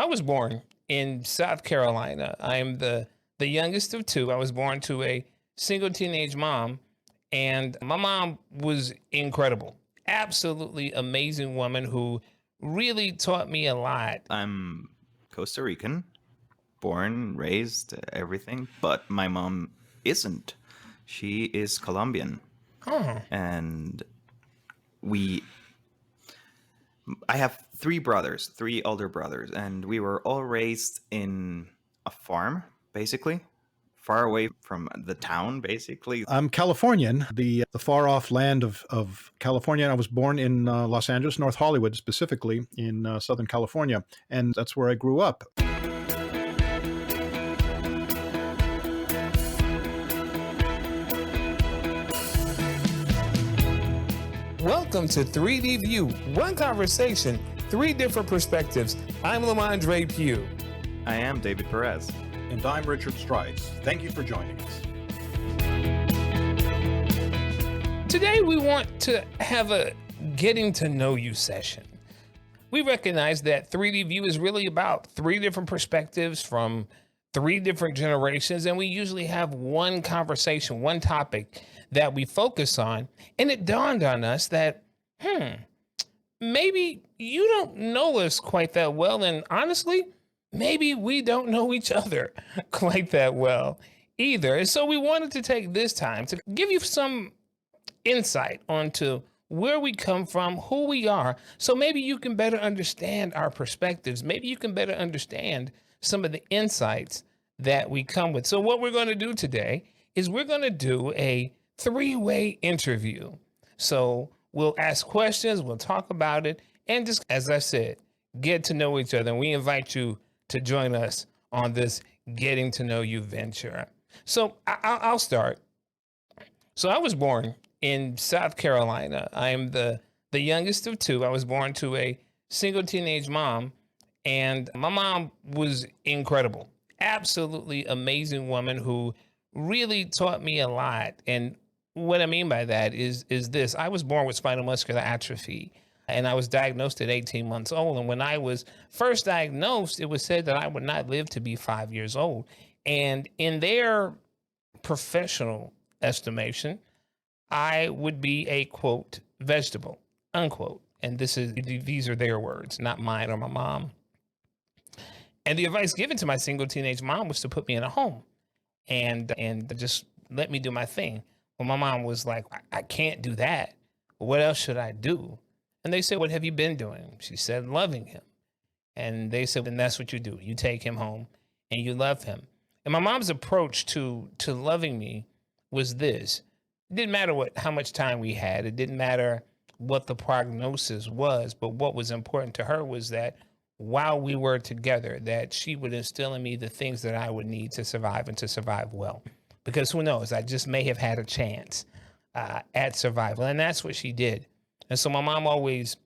So I was born in South Carolina. I am the youngest of two. I was born to a single teenage mom, and my mom was incredible. Absolutely amazing woman who really taught me a lot. I'm Costa Rican, born, raised, everything, but my mom isn't. She is Colombian. Oh, And we I have three brothers, three older brothers, and we were all raised in a farm, basically, far away from the town, basically. I'm Californian, the far off land of California. I was born in Los Angeles, North Hollywood, specifically in Southern California, and that's where I grew up. welcome to 3D View. One conversation, three different perspectives. I'm LaMondre Pugh. I am David Perez. And I'm Richard Strides. Thank you for joining us. Today we want to have a getting to know you session. We recognize that 3D View is really about three different perspectives from three different generations, and we usually have one conversation, one topic that we focus on. And it dawned on us that, maybe you don't know us quite that well, and honestly, maybe we don't know each other quite that well either. And so we wanted to take this time to give you some insight onto where we come from, who we are, so maybe you can better understand our perspectives. Maybe you can better understand some of the insights that we come with. So what we're going to do today is we're going to do a three-way interview. So we'll ask questions, we'll talk about it, and just, as I said, get to know each other. And we invite you to join us on this getting to know you venture. So I'll start. So I was born in South Carolina. I am the youngest of two. I was born to a single teenage mom, and my mom was incredible. Absolutely amazing woman who really taught me a lot. And what I mean by that is this. I was born with spinal muscular atrophy, and I was diagnosed at 18 months old. And when I was first diagnosed, it was said that I would not live to be 5 years old. And in their professional estimation, I would be a, quote, vegetable, unquote. And these are their words, not mine or my mom. And the advice given to my single teenage mom was to put me in a home and just let me do my thing. Well, my mom was like, I can't do that. What else should I do? And they said, what have you been doing? She said, loving him. And they said, then that's what you do. You take him home and you love him. And my mom's approach to loving me was this. It didn't matter how much time we had. It didn't matter what the prognosis was. But what was important to her was that while we were together, that she would instill in me the things that I would need to survive and to survive well. Because who knows, I just may have had a chance at survival. And that's what she did. And so my mom always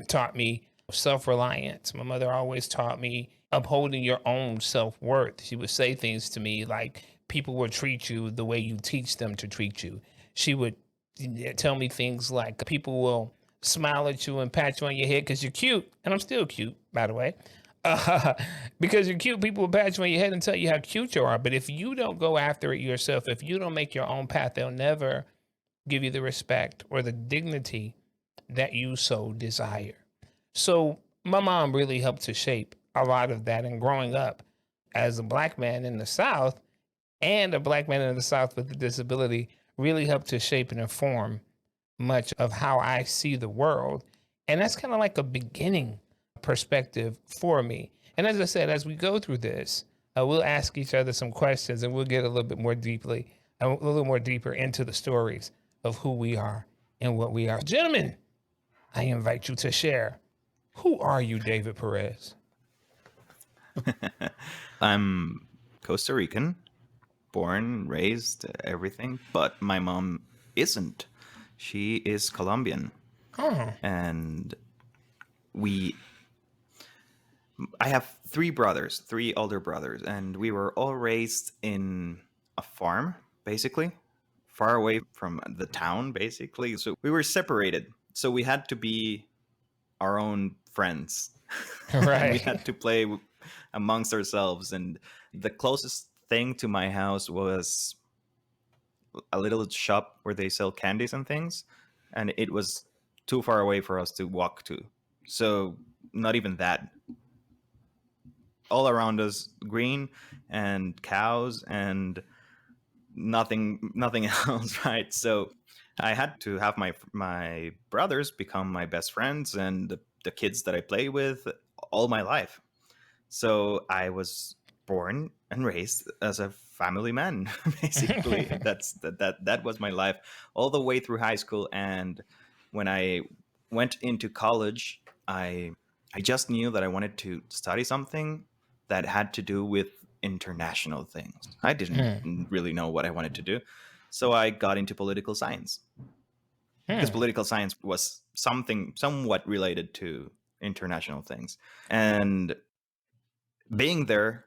taught me self-reliance. My mother always taught me upholding your own self-worth. She would say things to me like, people will treat you the way you teach them to treat you. She would tell me things like, people will smile at you and pat you on your head because you're cute. And I'm still cute, by the way. Because you're cute, people will pat you on your head and tell you how cute you are. But if you don't go after it yourself, if you don't make your own path, they'll never give you the respect or the dignity that you so desire. So my mom really helped to shape a lot of that. And growing up as a Black man in the South, and a Black man in the South with a disability, really helped to shape and inform much of how I see the world. And that's kind of like a beginning perspective for me. And as I said, as we go through this, we'll ask each other some questions and we'll get a little more deeper into the stories of who we are and what we are. Gentlemen, I invite you to share. Who are you, David Perez? I'm Costa Rican, born, raised, everything, but my mom isn't. She is Colombian. Oh. And I have three brothers, three older brothers, and we were all raised in a farm, basically, far away from the town, basically. So we were separated. So we had to be our own friends. And we Right. had to play amongst ourselves. And the closest thing to my house was a little shop where they sell candies and things. And it was too far away for us to walk to. So, not even that. All around us, green and cows and nothing else, right? So I had to have my brothers become my best friends and the kids that I play with all my life. So I was born and raised as a family man. Basically, that was my life all the way through high school. And when I went into college, I just knew that I wanted to study something that had to do with international things. I didn't Hmm. really know what I wanted to do, so I got into political science because Hmm. political science was something somewhat related to international things. And being there,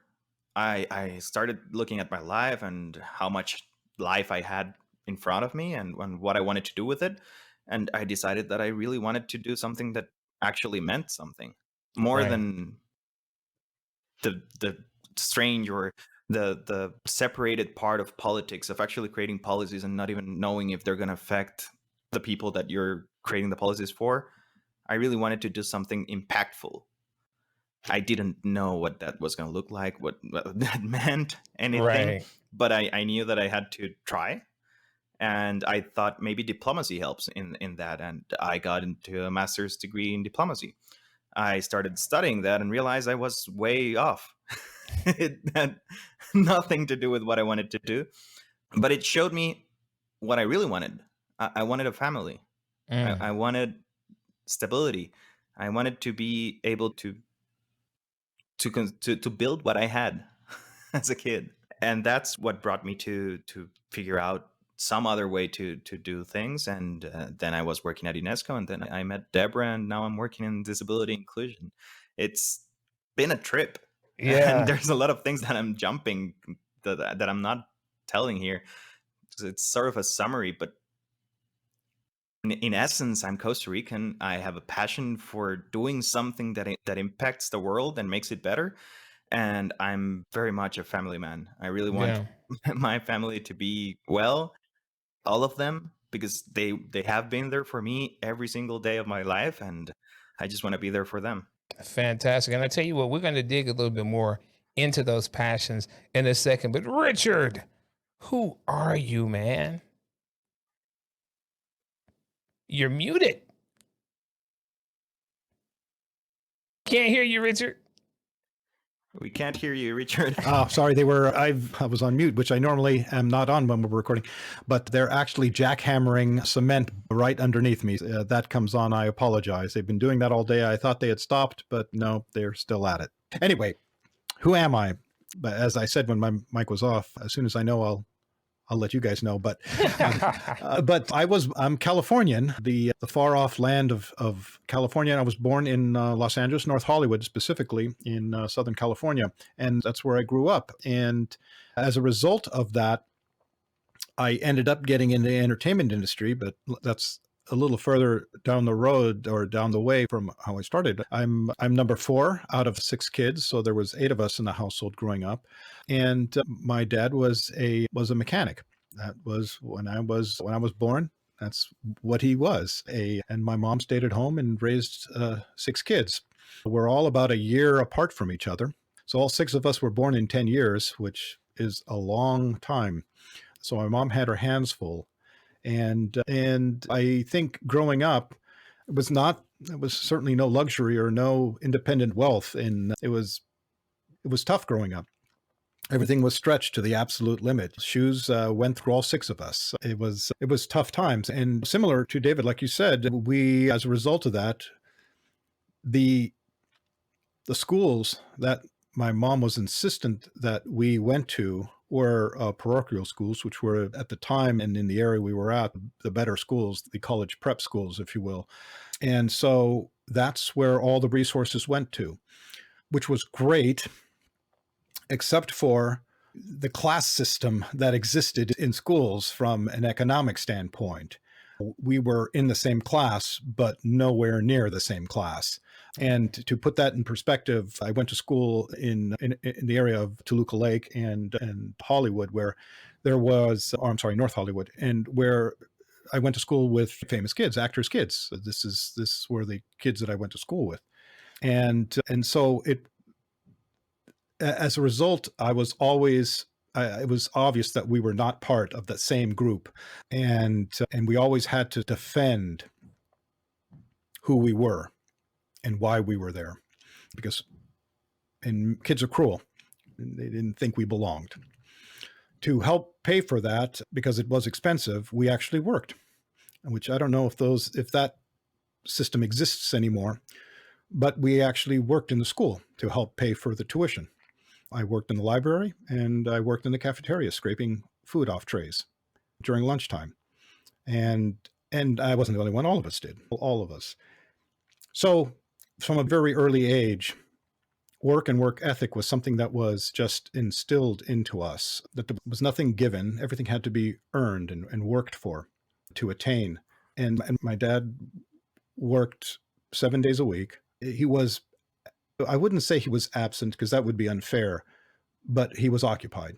I started looking at my life and how much life I had in front of me and what I wanted to do with it. And I decided that I really wanted to do something that actually meant something more Right. than the strange or the separated part of politics of actually creating policies and not even knowing if they're going to affect the people that you're creating the policies for. I really wanted to do something impactful. I didn't know what that was going to look like, what that meant, anything, Right. but I knew that I had to try. And I thought maybe diplomacy helps in that. And I got into a master's degree in diplomacy. I started studying that and realized I was way off. It had nothing to do with what I wanted to do, but it showed me what I really wanted. I wanted a family. Mm. I wanted stability. I wanted to be able to build what I had as a kid, and that's what brought me to figure out some other way to do things. And then I was working at UNESCO, and then I met Debra, and now I'm working in disability inclusion. It's been a trip, and Yeah. there's a lot of things that I'm jumping that I'm not telling here. So it's sort of a summary, but in essence, I'm Costa Rican. I have a passion for doing something that impacts the world and makes it better. And I'm very much a family man. I really want Yeah. my family to be well, all of them, because they have been there for me every single day of my life, and I just want to be there for them. Fantastic. And I tell you what, we're going to dig a little bit more into those passions in a second. But Richard, who are you, man? You're muted. Can't hear you, Richard. We can't hear you, Richard. Oh, sorry, I was on mute, which I normally am not on when we're recording, but they're actually jackhammering cement right underneath me. That comes on, I apologize. They've been doing that all day. I thought they had stopped, but no, they're still at it. Anyway, who am I? But as I said when my mic was off, as soon as I know, I'll let you guys know. But I'm Californian, the far off land of California. I was born in Los Angeles, North Hollywood, specifically in Southern California, and that's where I grew up. And as a result of that, I ended up getting in the entertainment industry, but that's a little further down the road or down the way from how I started. I'm number 4 out of 6 kids, so there was 8 of us in the household growing up, and my dad was a mechanic. That was when I was born. That's what he was. And my mom stayed at home and raised 6 kids. We're all about a year apart from each other, so all 6 of us were born in 10 years, which is a long time. So my mom had her hands full, and I think growing up it was certainly no luxury or no independent wealth, and it was tough growing up. Everything was stretched to the absolute limit. Shoes went through all 6 of us. It was tough times, and similar to David, like you said, we as a result of that, the schools that my mom was insistent that we went to were parochial schools, which were at the time and in the area we were at, the better schools, the college prep schools, if you will. And so that's where all the resources went to, which was great, except for the class system that existed in schools from an economic standpoint. We were in the same class, but nowhere near the same class. And to put that in perspective, I went to school in the area of Toluca Lake and Hollywood, where there was, or I'm sorry, North Hollywood, and where I went to school with famous kids, actors' kids. This were the kids that I went to school with, and so as a result, it was obvious that we were not part of the same group, and we always had to defend who we were and why we were there, because kids are cruel. They didn't think we belonged. To help pay for that, because it was expensive, we actually worked, which I don't know if that system exists anymore, but we actually worked in the school to help pay for the tuition. I worked in the library and I worked in the cafeteria, scraping food off trays during lunchtime. And I wasn't the only one, all of us did, all of us. So from a very early age, work and work ethic was something that was just instilled into us, that there was nothing given. Everything had to be earned and worked for to attain. And my dad worked 7 days a week. I wouldn't say he was absent, because that would be unfair, but he was occupied.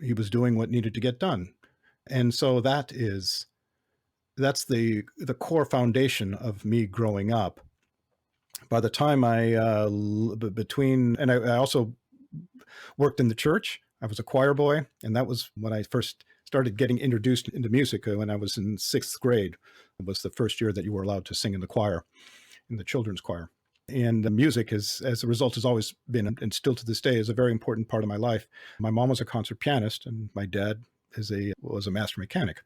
He was doing what needed to get done. And so that's the core foundation of me growing up. By the time I also worked in the church. I was a choir boy, and that was when I first started getting introduced into music. When I was in 6th grade, it was the first year that you were allowed to sing in the choir, in the children's choir. And the music, as a result, has always been, and still to this day, is a very important part of my life. My mom was a concert pianist, and my dad was a master mechanic.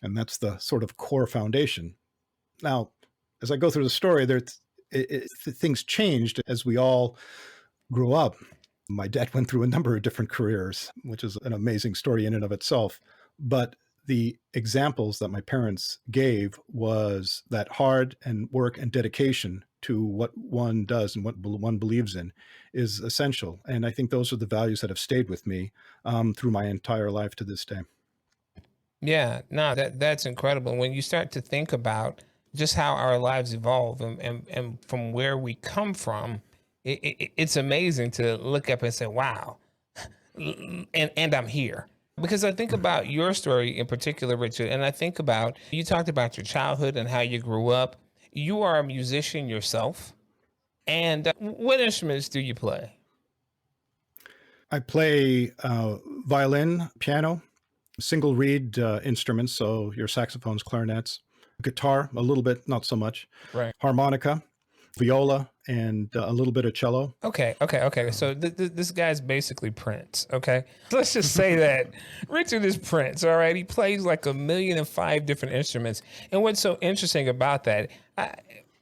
And that's the sort of core foundation. Now, as I go through the story, things changed as we all grew up. My dad went through a number of different careers, which is an amazing story in and of itself. But the examples that my parents gave was that hard and work and dedication to what one does and what one believes in is essential. And I think those are the values that have stayed with me through my entire life to this day. Yeah, no, that's incredible. When you start to think about just how our lives evolve and from where we come from, it's amazing to look up and say, wow, and I'm here. Because I think about your story in particular, Richard, and I think about, you talked about your childhood and how you grew up. You are a musician yourself. And what instruments do you play? I play violin, piano, single reed instruments, so your saxophones, clarinets, guitar, a little bit, not so much, Right. harmonica, viola, and a little bit of cello. Okay. So this guy's basically Prince. Okay, let's just say that Richard is Prince. All right, he plays like 1,000,005 different instruments. And what's so interesting about that,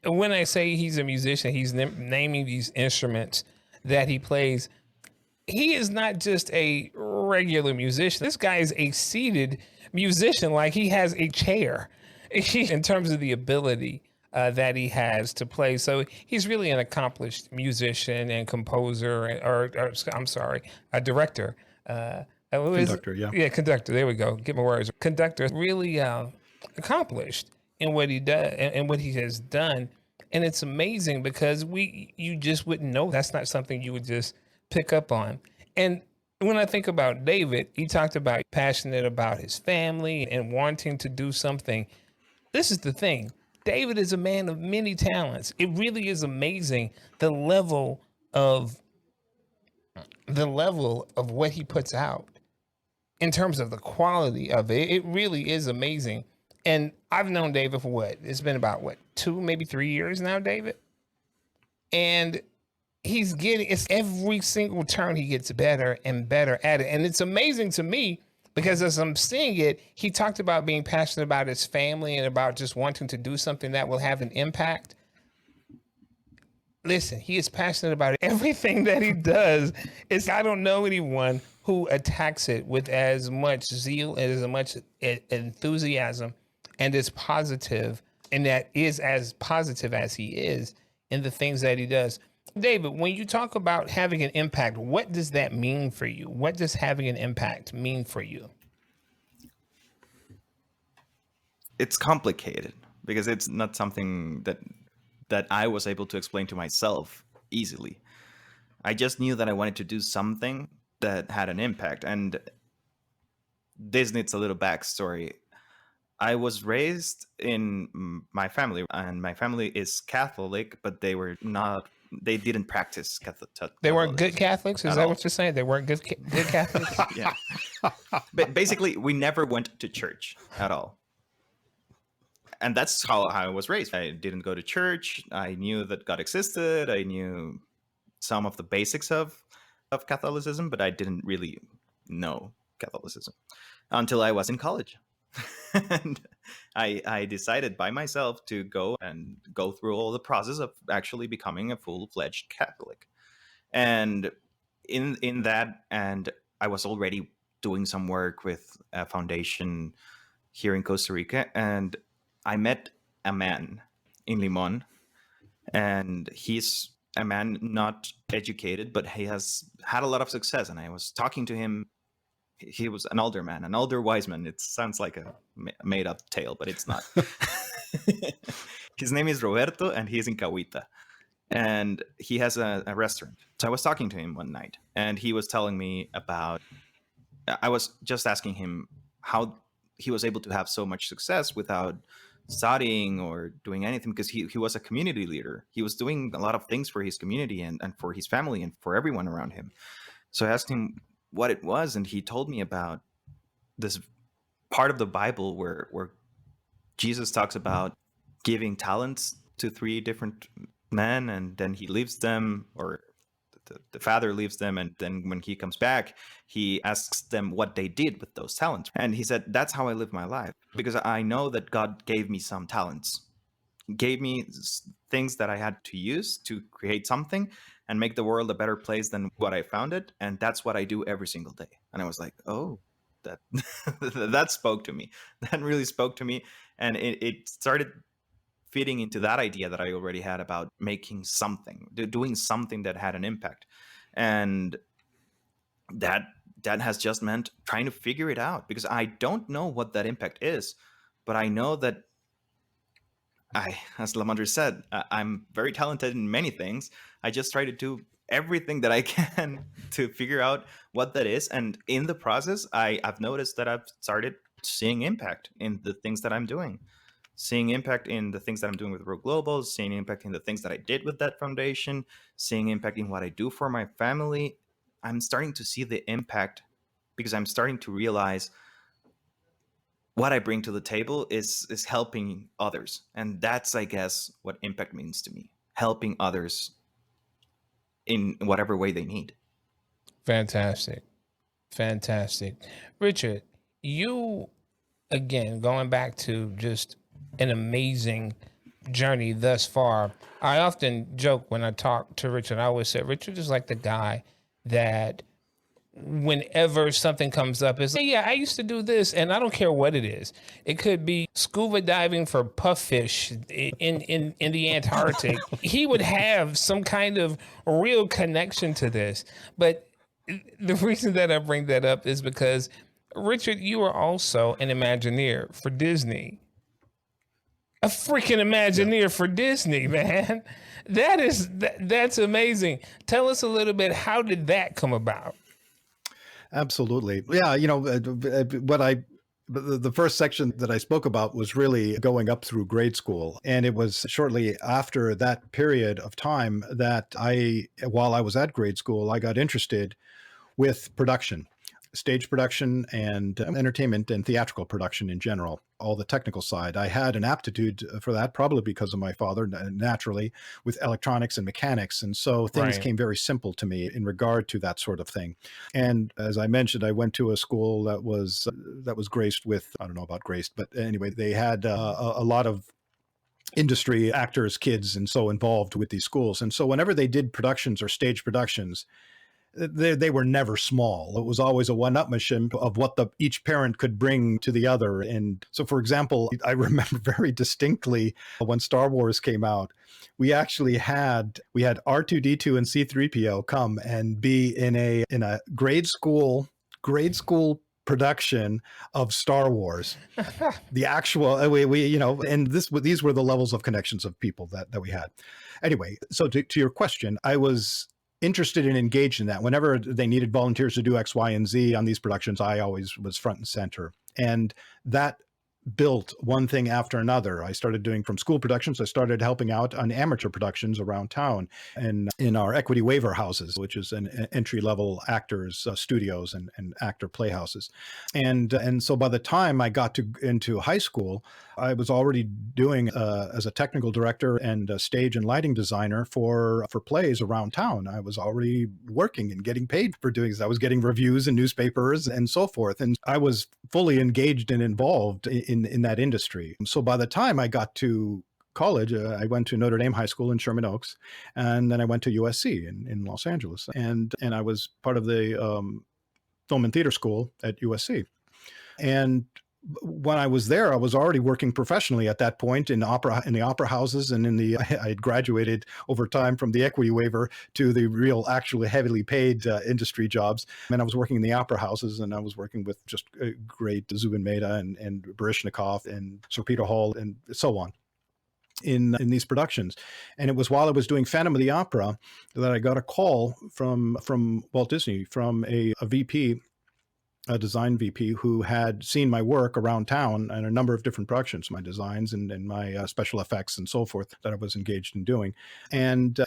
when I say he's a musician, he's naming these instruments that he plays. He is not just a regular musician. This guy is a seated musician, like he has a chair in terms of the ability that he has to play. So he's really an accomplished musician and composer, or I'm sorry, a director. Conductor, yeah. Yeah, conductor. There we go. Get my words. Conductor, really accomplished in what he does and what he has done. And it's amazing because you just wouldn't know. That's not something you would just pick up on. And when I think about David, he talked about passionate about his family and wanting to do something. This is the thing. David is a man of many talents. It really is amazing the level of what he puts out in terms of the quality of it. It really is amazing. And I've known David for it's been about 2, maybe 3 years now, David. And it's every single turn he gets better and better at it. And it's amazing to me because as I'm seeing it, he talked about being passionate about his family and about just wanting to do something that will have an impact. Listen, he is passionate about everything that he does. I don't know anyone who attacks it with as much zeal and as much enthusiasm and is positive, and that is as positive as he is in the things that he does. David, when you talk about having an impact, what does that mean for you? What does having an impact mean for you? it's complicated because it's not something that I was able to explain to myself easily. I just knew that I wanted to do something that had an impact. And this needs a little backstory. I was raised in my family, and my family is Catholic, but they didn't practice They weren't good Catholicism Catholics? Is at that all. what you're saying? They weren't good Catholics? Yeah. But basically, we never went to church at all. And that's how I was raised. I didn't go to church. I knew that God existed. I knew some of the basics of Catholicism, but I didn't really know Catholicism until I was in college. And I decided by myself to go through all the process of actually becoming a full-fledged Catholic. And in that, and I was already doing some work with a foundation here in Costa Rica, and I met a man in LaMondre, and he's a man not educated, but he has had a lot of success. And I was talking to him. He was an older man, an older wise man. It sounds like a made-up tale, but it's not. His name is Roberto, and he's in Cahuita. And he has a restaurant. So I was talking to him one night, and he was telling me about... I was just asking him how he was able to have so much success without studying or doing anything, because he was a community leader. He was doing a lot of things for his community and for his family and for everyone around him. So I asked him what it was, and he told me about this part of the Bible where Jesus talks about giving talents to 3 different men, and then he leaves them, or the father leaves them, and then when he comes back, he asks them what they did with those talents. And he said, that's how I live my life, because I know that God gave me some talents, gave me things that I had to use to create something and make the world a better place than what I found it. And that's what I do every single day. And I was like, oh, that that spoke to me. That really spoke to me. And it started fitting into that idea that I already had about making something, doing something that had an impact. And that has just meant trying to figure it out, because I don't know what that impact is, but I know that as LaMondre said, I'm very talented in many things. I just try to do everything that I can to figure out what that is. And in the process, I've noticed that I've started seeing impact in the things that I'm doing. Seeing impact in the things that I'm doing with Rogue Global, seeing impact in the things that I did with that foundation, seeing impact in what I do for my family. I'm starting to see the impact because I'm starting to realize what I bring to the table is helping others. And that's, I guess, what impact means to me. Helping others in whatever way they need. Fantastic. Fantastic. Richard, you, again, going back to just an amazing journey thus far. I often joke when I talk to Richard, I always say, Richard is like the guy that whenever something comes up, it's like, yeah, I used to do this, and I don't care what it is. It could be scuba diving for puffish in the Antarctic. He would have some kind of real connection to this. But the reason that I bring that up is because, Richard, you are also an Imagineer for Disney. A freaking Imagineer for Disney, man. That's amazing. Tell us a little bit, how did that come about? Absolutely. Yeah, the first section that I spoke about was really going up through grade school. And it was shortly after that period of time that while I was at grade school, I got interested with production, stage production and entertainment and theatrical production in general, all the technical side. I had an aptitude for that, probably because of my father, naturally, with electronics and mechanics. And so things came very simple to me in regard to that sort of thing. And as I mentioned, I went to a school that was graced with, I don't know about graced, but anyway, they had a lot of industry actors, kids, and so involved with these schools. And so whenever they did productions or stage productions, they were never small. It was always a one-upmanship of what each parent could bring to the other. And so, for example, I remember very distinctly when Star Wars came out, we actually had R2-D2 and C-3PO come and be in a grade school production of Star Wars. The actual, and these were the levels of connections of people that we had. Anyway, so to your question, I was interested and engaged in that. Whenever they needed volunteers to do X, Y, and Z on these productions, I always was front and center. And that built one thing after another. I started doing from school productions. I started helping out on amateur productions around town and in our equity waiver houses, which is an entry-level actors studios and actor playhouses. And so by the time I got into high school, I was already doing as a technical director and a stage and lighting designer for plays around town. I was already working and getting paid for doing this. I was getting reviews in newspapers and so forth. And I was fully engaged and involved in that industry. So by the time I got to college, I went to Notre Dame High School in Sherman Oaks, and then I went to USC in Los Angeles. And I was part of the film and theater school at USC. And when I was there, I was already working professionally at that point in the opera houses, and I had graduated over time from the equity waiver to the real, actually heavily paid industry jobs. And I was working in the opera houses, and I was working with just great Zubin Mehta and Baryshnikov and Sir Peter Hall and so on in these productions. And it was while I was doing Phantom of the Opera that I got a call from Walt Disney, from a VP, a design VP, who had seen my work around town and a number of different productions, my designs and my special effects and so forth that I was engaged in doing, and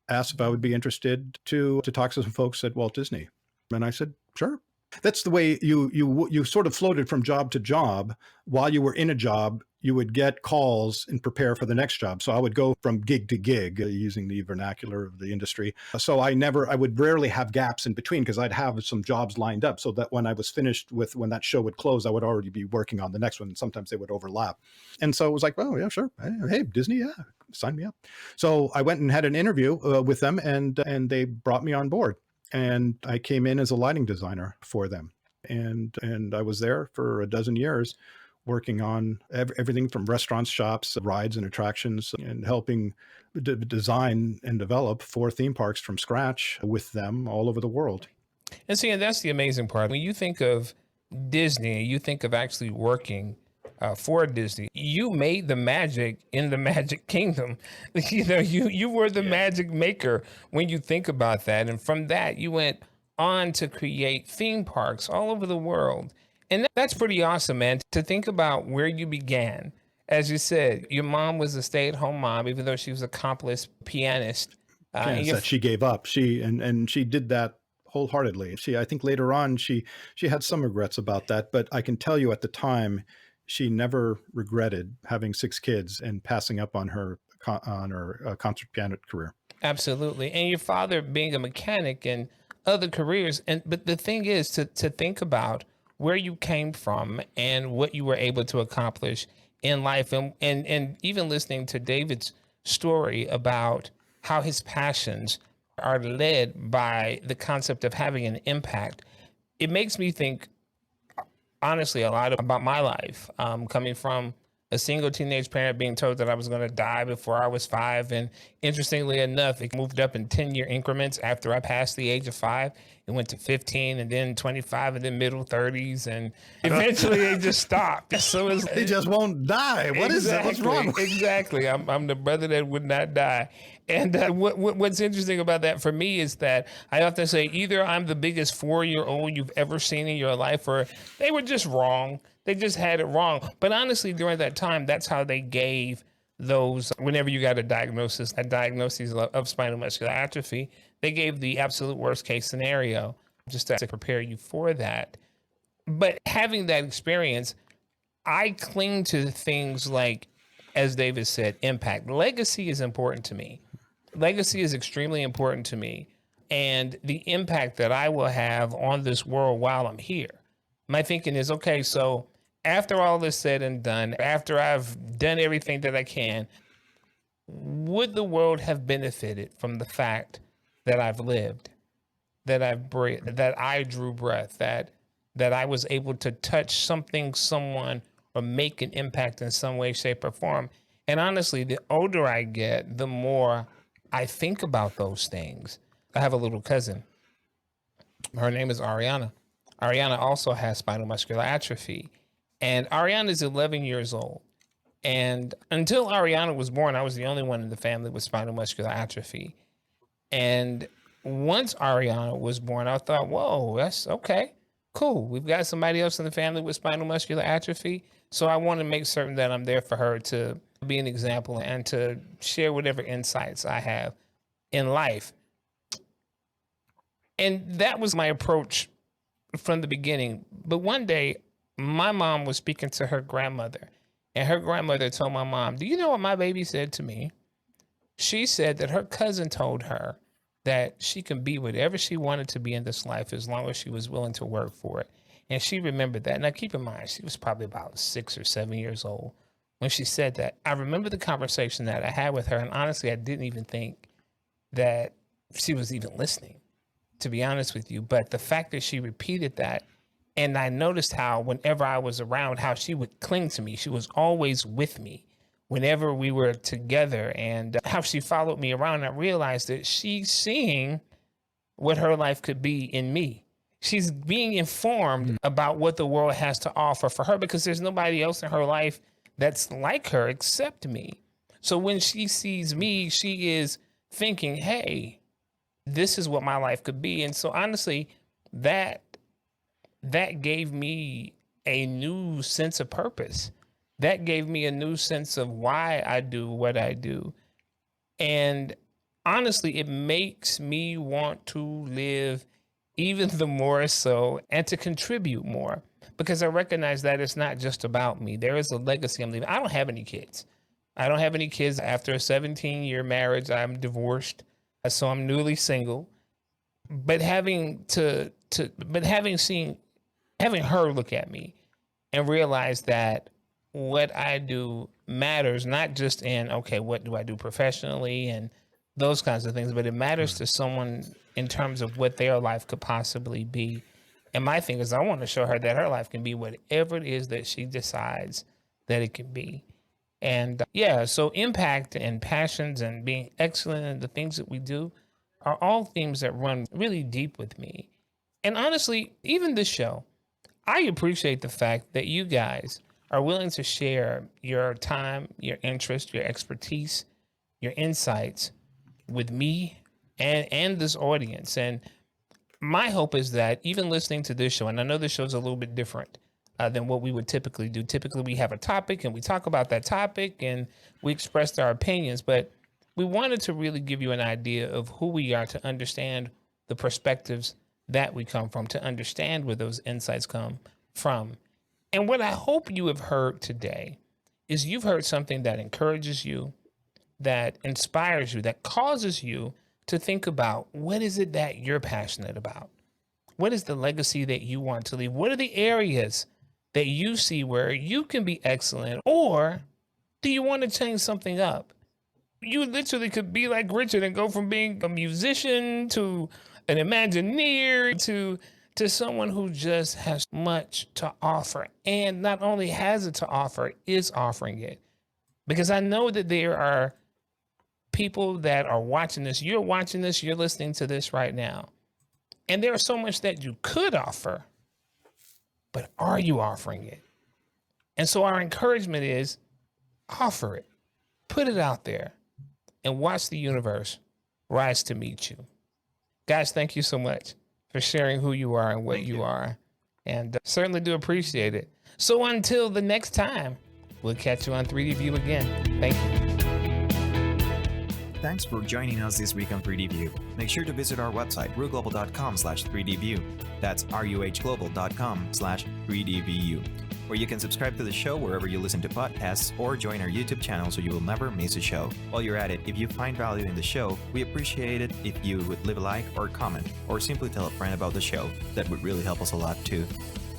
asked if I would be interested to talk to some folks at Walt Disney. And I said, sure. That's the way you sort of floated from job to job. While you were in a job, you would get calls and prepare for the next job. So I would go from gig to gig, using the vernacular of the industry. So I would rarely have gaps in between, because I'd have some jobs lined up so that when I was finished when that show would close, I would already be working on the next one. And sometimes they would overlap. And so it was like, oh yeah, sure. Hey, Disney, yeah, sign me up. So I went and had an interview with them, and they brought me on board. And I came in as a lighting designer for them. And I was there for a dozen years, working on everything from restaurants, shops, rides, and attractions, and helping design and develop 4 theme parks from scratch with them all over the world. And see, and that's the amazing part. When you think of Disney, you think of actually working for Disney. You made the magic in the Magic Kingdom. You were the magic maker when you think about that. And from that, you went on to create theme parks all over the world. And that's pretty awesome, man, to think about where you began. As you said, your mom was a stay-at-home mom, even though she was an accomplished pianist. That she gave up. She did that wholeheartedly. I think later on she had some regrets about that, but I can tell you at the time, she never regretted having 6 kids and passing up on her concert piano career. Absolutely. And your father being a mechanic and other careers. But the thing is to think about where you came from and what you were able to accomplish in life. And even listening to David's story about how his passions are led by the concept of having an impact, it makes me think, honestly, a lot about my life, coming from a single teenage parent, being told that I was going to die before I was 5. And interestingly enough, it moved up in 10-year increments after I passed the age of 5. It went to 15 and then 25 and then middle 30s. And eventually it just stopped. So He just won't die. What is that? What's wrong? Exactly. I'm the brother that would not die. And what's interesting about that for me is that I often say either I'm the biggest 4-year-old you've ever seen in your life, or they were just wrong. They just had it wrong. But honestly, during that time, that's how they gave those, whenever you got a diagnosis of spinal muscular atrophy, they gave the absolute worst case scenario just to prepare you for that. But having that experience, I cling to things like, as David said, impact. Legacy is important to me. Legacy is extremely important to me. And the impact that I will have on this world while I'm here. My thinking is, okay, so after all this said and done, after I've done everything that I can, would the world have benefited from the fact that I've lived, that I've breathed, that I drew breath, that I was able to touch something, someone, or make an impact in some way, shape, or form? And honestly, the older I get, the more I think about those things. I have a little cousin. Her name is Ariana. Ariana also has spinal muscular atrophy. And Ariana is 11 years old. And until Ariana was born, I was the only one in the family with spinal muscular atrophy. And once Ariana was born, I thought, whoa, that's okay. Cool. We've got somebody else in the family with spinal muscular atrophy. So I want to make certain that I'm there for her to be an example and to share whatever insights I have in life. And that was my approach from the beginning. But one day, my mom was speaking to her grandmother, and her grandmother told my mom, do you know what my baby said to me? She said that her cousin told her that she can be whatever she wanted to be in this life as long as she was willing to work for it. And she remembered that. Now, keep in mind, she was probably about 6 or 7 years old when she said that. I remember the conversation that I had with her, and honestly, I didn't even think that she was even listening, to be honest with you. But the fact that she repeated that, and I noticed how whenever I was around, how she would cling to me. She was always with me whenever we were together, and how she followed me around. I realized that she's seeing what her life could be in me. She's being informed about what the world has to offer for her, because there's nobody else in her life that's like her except me. So when she sees me, she is thinking, hey, this is what my life could be. And so honestly, that gave me a new sense of purpose. That gave me a new sense of why I do what I do. And honestly, it makes me want to live even the more so and to contribute more, because I recognize that it's not just about me. There is a legacy I'm leaving. I don't have any kids. I don't have any kids. After a 17-year marriage, I'm divorced. So I'm newly single. But having her look at me and realize that what I do matters, not just in, okay, what do I do professionally and those kinds of things, but it matters to someone in terms of what their life could possibly be. And my thing is, I want to show her that her life can be whatever it is that she decides that it can be. And so impact and passions and being excellent in the things that we do are all themes that run really deep with me. And honestly, even this show, I appreciate the fact that you guys are willing to share your time, your interest, your expertise, your insights with me and this audience. And my hope is that even listening to this show, and I know this show is a little bit different than what we would typically do. Typically, we have a topic and we talk about that topic and we express our opinions, but we wanted to really give you an idea of who we are, to understand the perspectives that we come from, to understand where those insights come from. And what I hope you have heard today is you've heard something that encourages you, that inspires you, that causes you to think about, what is it that you're passionate about? What is the legacy that you want to leave? What are the areas that you see where you can be excellent? Or do you want to change something up? You literally could be like Richard and go from being a musician to an Imagineer to someone who just has much to offer, and not only has it to offer, is offering it. Because I know that there are people that are watching this. You're watching this, you're listening to this right now. And there is so much that you could offer, but are you offering it? And so our encouragement is, offer it, put it out there, and watch the universe rise to meet you. Guys, thank you so much for sharing who you are and what you are. And certainly do appreciate it. So until the next time, we'll catch you on 3D View again. Thank you. Thanks for joining us this week on 3D View. Make sure to visit our website, ruglobal.com/3dview. That's ruhglobal.com/3dvu, where you can subscribe to the show wherever you listen to podcasts, or join our YouTube channel so you will never miss a show. While you're at it, if you find value in the show, we appreciate it if you would leave a like or comment, or simply tell a friend about the show. That would really help us a lot too.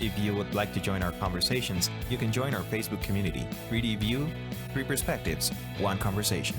If you would like to join our conversations, you can join our Facebook community, 3D View, 3 Perspectives, 1 Conversation.